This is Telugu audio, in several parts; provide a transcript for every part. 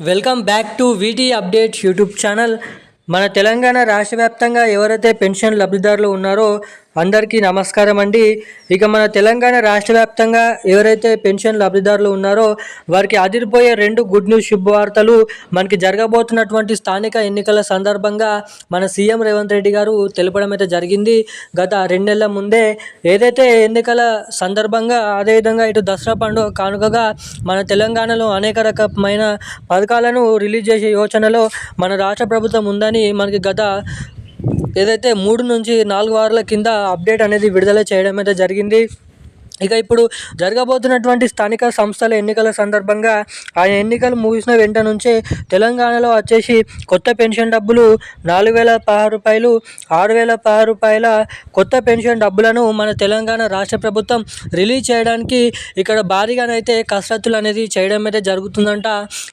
Welcome back to వీటీ updates YouTube channel. మన తెలంగాణ రాష్ట్ర వ్యాప్తంగా ఎవరైతే పెన్షన్ లబ్ధిదారులు ఉన్నారో అందరికీ నమస్కారం అండి. ఇక మన తెలంగాణ రాష్ట్ర వ్యాప్తంగా ఎవరైతే పెన్షన్ లబ్ధిదారులు ఉన్నారో వారికి అదిరిపోయే రెండు గుడ్ న్యూస్ శుభవార్తలు మనకి జరగబోతున్నటువంటి స్థానిక ఎన్నికల సందర్భంగా మన సీఎం రేవంత్ రెడ్డి గారు తెలపడం అయితే జరిగింది. గత 2 నెలల ముందే ఏదైతే ఎన్నికల సందర్భంగా అదేవిధంగా ఇటు దసరా పండుగ కానుకగా మన తెలంగాణలో అనేక రకమైన పథకాలను రిలీజ్ చేసే యోచనలో మన రాష్ట్ర ప్రభుత్వం ఉందని మనకి గత ఏదైతే 3 నుంచి 4 వారాల కింద అప్డేట్ అనేది విడుదల చేయడం అయితే జరిగింది. ఇక ఇప్పుడు జరగబోతున్నటువంటి స్థానిక సంస్థల ఎన్నికల సందర్భంగా ఆ ఎన్నికలు ముగిసిన వెంట నుంచే తెలంగాణలో వచ్చేసి కొత్త పెన్షన్ డబ్బులు 4,016 రూపాయలు, 6,016 రూపాయల కొత్త పెన్షన్ డబ్బులను మన తెలంగాణ రాష్ట్ర ప్రభుత్వం రిలీజ్ చేయడానికి ఇక్కడ భారీగానైతే కసరత్తులు అనేది చేయడం అయితే జరుగుతుందంట.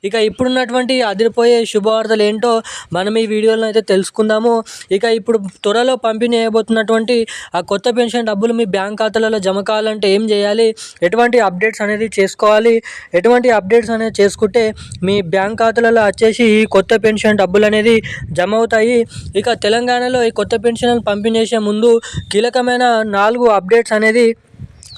ఇక ఇప్పుడున్నటువంటి అదిరిపోయే శుభవార్తలు ఏంటో మనం ఈ వీడియోలో అయితే తెలుసుకుందాము. ఇక ఇప్పుడు త్వరలో పంపిణీ చేయబోతున్నటువంటి ఆ కొత్త పెన్షన్ డబ్బులు మీ బ్యాంక్ ఖాతాలలో జమ కావాలంటే ఏం చేయాలి, ఎటువంటి అప్డేట్స్ అనేది చేసుకోవాలి, ఎటువంటి అప్డేట్స్ అనేది చేసుకుంటే మీ బ్యాంక్ ఖాతాలలో వచ్చేసి ఈ కొత్త పెన్షన్ డబ్బులు అనేది జమ అవుతాయి. ఇక తెలంగాణలో ఈ కొత్త పెన్షన్ పంపిణీ చేసే ముందు కీలకమైన 4 అప్డేట్స్ అనేది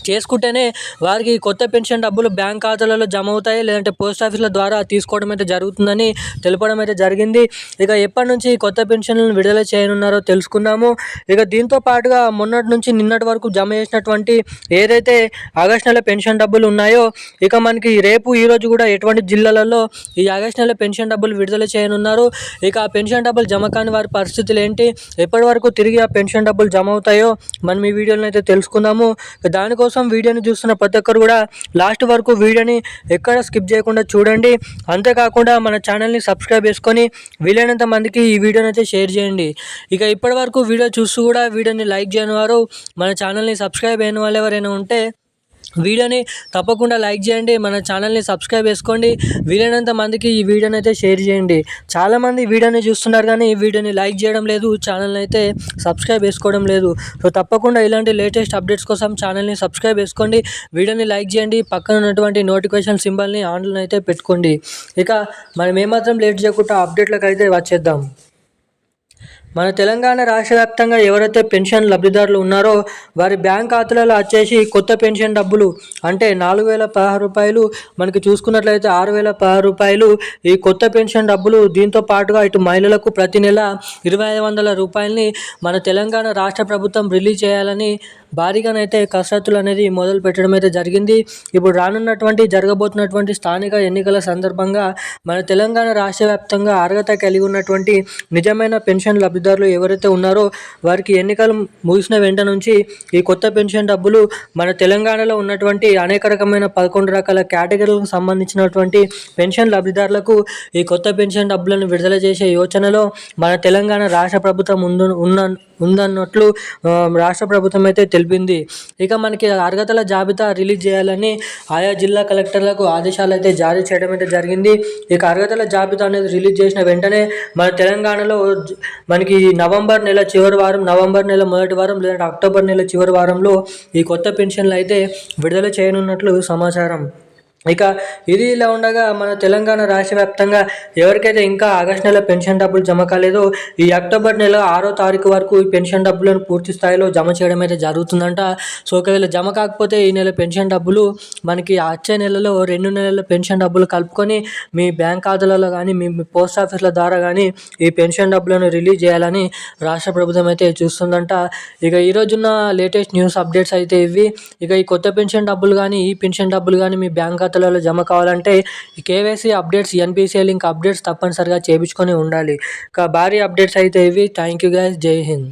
చేసుకుంటేనే వారికి కొత్త పెన్షన్ డబ్బులు బ్యాంక్ ఖాతాలలో జమ అవుతాయి, లేదంటే పోస్ట్ ఆఫీసుల ద్వారా తీసుకోవడం అయితే జరుగుతుందని తెలపడం అయితే జరిగింది. ఇక ఎప్పటి నుంచి కొత్త పెన్షన్లను విడుదల చేయనున్నారో తెలుసుకుందాము. ఇక దీంతో పాటుగా మొన్నటి నుంచి నిన్నటి వరకు జమ చేసినటువంటి ఏదైతే ఆగస్టు నెల పెన్షన్ డబ్బులు ఉన్నాయో ఇక మనకి రేపు ఈరోజు కూడా ఎటువంటి జిల్లాలలో ఈ ఆగస్టు నెల పెన్షన్ డబ్బులు విడుదల చేయనున్నారు, ఇక ఆ పెన్షన్ డబ్బులు జమ కాని వారి పరిస్థితులు ఏంటి, ఎప్పటి వరకు తిరిగి ఆ పెన్షన్ డబ్బులు జమ అవుతాయో మనం ఈ వీడియోలో అయితే తెలుసుకుందాము. దానికోసం వీడియోని చూస్తున్న ప్రతి ఒక్కరు కూడా లాస్ట్ వరకు వీడియోని ఎక్కడ స్కిప్ చేయకుండా చూడండి. అంతేకాకుండా మన ఛానల్ని సబ్స్క్రైబ్ చేసుకొని వీలైనంత మందికి ఈ వీడియోని అయితే షేర్ చేయండి. ఇక ఇప్పటి వరకు వీడియో చూస్తూ కూడా వీడియోని లైక్ చేయని వారు, మన ఛానల్ని సబ్స్క్రైబ్ అయిన వాళ్ళు ఎవరైనా ఉంటే వీడియోని తప్పకుండా లైక్ చేయండి, మన ఛానల్ని సబ్స్క్రైబ్ చేసుకోండి, వీలైనంత మందికి ఈ వీడియోని అయితే షేర్ చేయండి. చాలామంది వీడియోని చూస్తున్నారు కానీ ఈ వీడియోని లైక్ చేయడం లేదు, ఛానల్ని అయితే సబ్స్క్రైబ్ చేసుకోవడం లేదు. సో తప్పకుండా ఇలాంటి లేటెస్ట్ అప్డేట్స్ కోసం ఛానల్ని సబ్స్క్రైబ్ చేసుకోండి, వీడియోని లైక్ చేయండి, పక్కన ఉన్నటువంటి నోటిఫికేషన్ సింబల్ని ఆన్లో అయితే పెట్టుకోండి. ఇక మనం ఏమాత్రం లేట్ చేయకుండా అప్డేట్లకు అయితే వచ్చేద్దాం. మన తెలంగాణ రాష్ట్ర వ్యాప్తంగా ఎవరైతే పెన్షన్ లబ్ధిదారులు ఉన్నారో వారి బ్యాంక్ ఖాతాలలో వచ్చేసి కొత్త పెన్షన్ డబ్బులు అంటే 4,016 రూపాయలు, మనకి చూసుకున్నట్లయితే 6,016 రూపాయలు ఈ కొత్త పెన్షన్ డబ్బులు. దీంతో పాటుగా ఇటు మహిళలకు ప్రతి నెల 2,500 రూపాయలని మన తెలంగాణ రాష్ట్ర ప్రభుత్వం రిలీజ్ చేయాలని భారీగానైతే కసరత్తులు అనేది మొదలు పెట్టడం అయితే జరిగింది. ఇప్పుడు జరగబోతున్నటువంటి స్థానిక ఎన్నికల సందర్భంగా మన తెలంగాణ రాష్ట్ర వ్యాప్తంగా అర్హత కలిగి ఉన్నటువంటి నిజమైన పెన్షన్ లబ్ధిదారులు ఎవరైతే ఉన్నారో వారికి ఎన్నికలు ముగిసిన వెంట నుంచి ఈ కొత్త పెన్షన్ డబ్బులు మన తెలంగాణలో ఉన్నటువంటి అనేక రకమైన 11 రకాల కేటగిరీలకు సంబంధించినటువంటి పెన్షన్ లబ్ధిదారులకు ఈ కొత్త పెన్షన్ డబ్బులను విడుదల చేసే యోచనలో మన తెలంగాణ రాష్ట్ర ప్రభుత్వం ఉందన్నట్లు రాష్ట్ర ప్రభుత్వం అయితే తెలిపింది. ఇక మనకి అర్హతల జాబితా రిలీజ్ చేయాలని ఆయా జిల్లా కలెక్టర్లకు ఆదేశాలు అయితే జారీ చేయడం అయితే జరిగింది. ఇక అర్హతల జాబితా అనేది రిలీజ్ చేసిన వెంటనే మన తెలంగాణలో మనకి నవంబర్ నెల చివరి వారం, నవంబర్ నెల మొదటి వారం లేదంటే అక్టోబర్ నెల చివరి వారంలో ఈ కొత్త పెన్షన్లు అయితే విడుదల చేయనున్నట్లు సమాచారం. ఇక ఇది ఇలా ఉండగా మన తెలంగాణ రాష్ట్ర వ్యాప్తంగా ఎవరికైతే ఇంకా ఆగస్టు నెల పెన్షన్ డబ్బులు జమ కాలేదో ఈ అక్టోబర్ నెల 6వ తారీఖు వరకు ఈ పెన్షన్ డబ్బులను పూర్తి స్థాయిలో జమ చేయడం అయితే జరుగుతుందంట. సో ఒకవేళ జమ కాకపోతే ఈ నెల పెన్షన్ డబ్బులు మనకి వచ్చే నెలలో 2 నెలల పెన్షన్ డబ్బులు కలుపుకొని మీ బ్యాంక్ ఖాతాలలో కానీ మీ పోస్ట్ ఆఫీసుల ద్వారా కానీ ఈ పెన్షన్ డబ్బులను రిలీజ్ చేయాలని రాష్ట్ర ప్రభుత్వం అయితే చూస్తుందంట. ఇక ఈరోజున్న లేటెస్ట్ న్యూస్ అప్డేట్స్ అయితే ఇవి. ఇక ఈ కొత్త పెన్షన్ డబ్బులు కానీ ఈ పెన్షన్ డబ్బులు కానీ మీ బ్యాంక్ ఖాతాలలో జమ కావాలంటే ఈ KYC updates, NPCI link updates తప్పనిసరిగా చేయించుకొని ఉండాలి. ఇక భారీ అప్డేట్స్ అయితే ఇవి. థ్యాంక్ యూ గైస్, జై హింద్.